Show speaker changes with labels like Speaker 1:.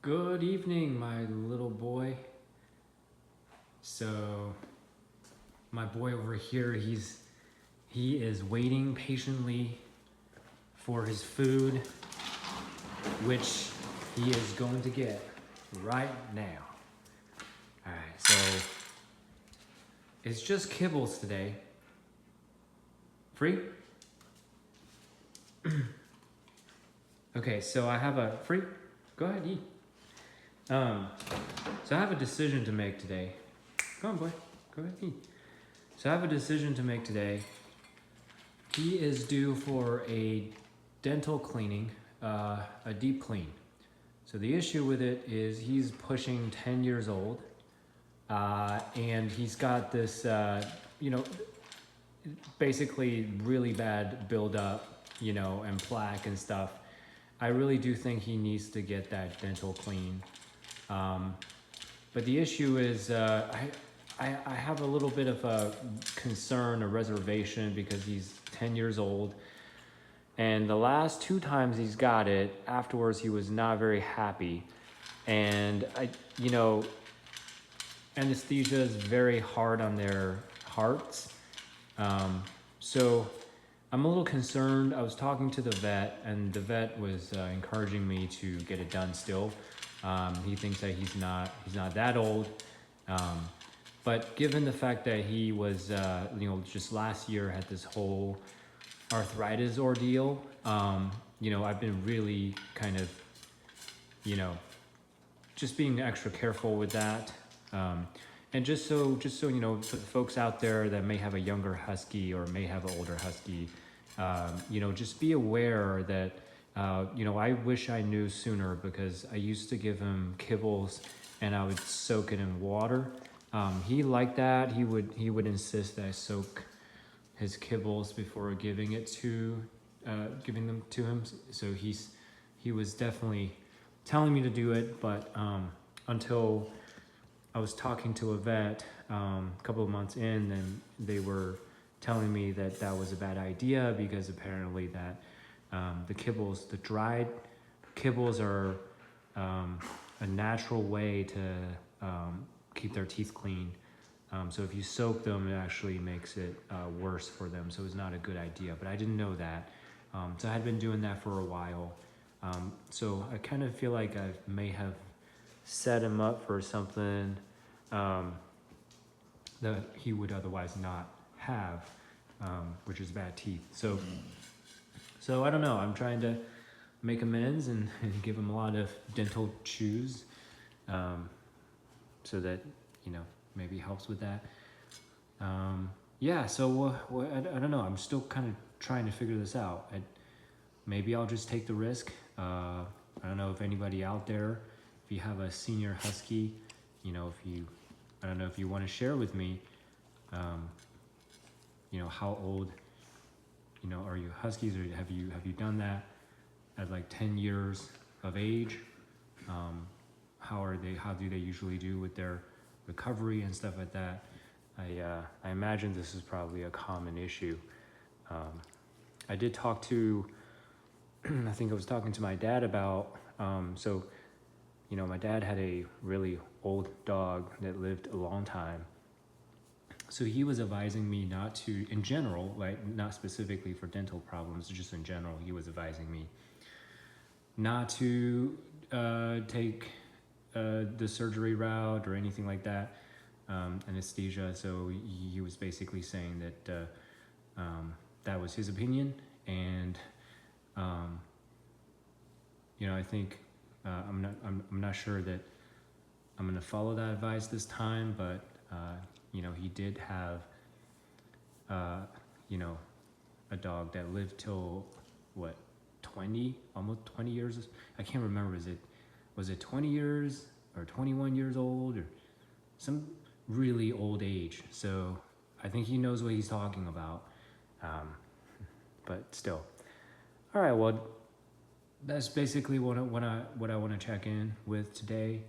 Speaker 1: Good evening, my little boy. So, my boy over here, he is waiting patiently for his food, which he is going to get right now. All right, so it's just kibbles today. Free? Okay, so I have a free. Go ahead, eat. So I have a decision to make today. Come on, boy. Go ahead, eat. So I have a decision to make today. He is due for a dental cleaning, a deep clean. So the issue with it is he's pushing 10 years old, and he's got this, basically really bad buildup, and plaque and stuff. I really do think he needs to get that dental clean. But the issue is, I have a little bit of a concern, a reservation, because he's 10 years old. And the last 2 times he's got it, afterwards he was not very happy. And anesthesia is very hard on their hearts. So I'm a little concerned. I was talking to the vet, and the vet was encouraging me to get it done still. He thinks that he's not that old. But given the fact that he was, just last year had this whole arthritis ordeal, I've been really kind of, just being extra careful with that. And just so for the folks out there that may have a younger husky or may have an older husky, just be aware that, I wish I knew sooner, because I used to give him kibbles and I would soak it in water. He liked that. He would insist that I soak his kibbles before giving them to him. So he was definitely telling me to do it, but until I was talking to a vet a couple of months in, then they were telling me that that was a bad idea, because apparently that the dried kibbles are a natural way to keep their teeth clean. So if you soak them, it actually makes it worse for them. So it's not a good idea, but I didn't know that. So I had been doing that for a while. So I kind of feel like I may have set him up for something that he would otherwise not have, which is bad teeth. So I don't know. I'm trying to make amends and give him a lot of dental chews, so that maybe helps with that. So I don't know. I'm still kind of trying to figure this out. Maybe I'll just take the risk. I don't know if anybody out there, if you have a senior husky, I don't know if you want to share with me, how old, are you huskies, or have you done that at like 10 years of age? How do they usually do with their recovery and stuff like that? I imagine this is probably a common issue. I did talk to, I think I was talking to my dad about, my dad had a really old dog that lived a long time. So he was advising me not to, in general, like not specifically for dental problems, just in general, he was advising me not to take the surgery route or anything like that, anesthesia. So he was basically saying that that was his opinion, and I think I'm not sure that I'm gonna follow that advice this time, but he did have a dog that lived till 20, almost 20 years. I can't remember. Was it 20 years or 21 years old, or some really old age? So I think he knows what he's talking about. But still. All right, well, that's basically what I want to check in with today.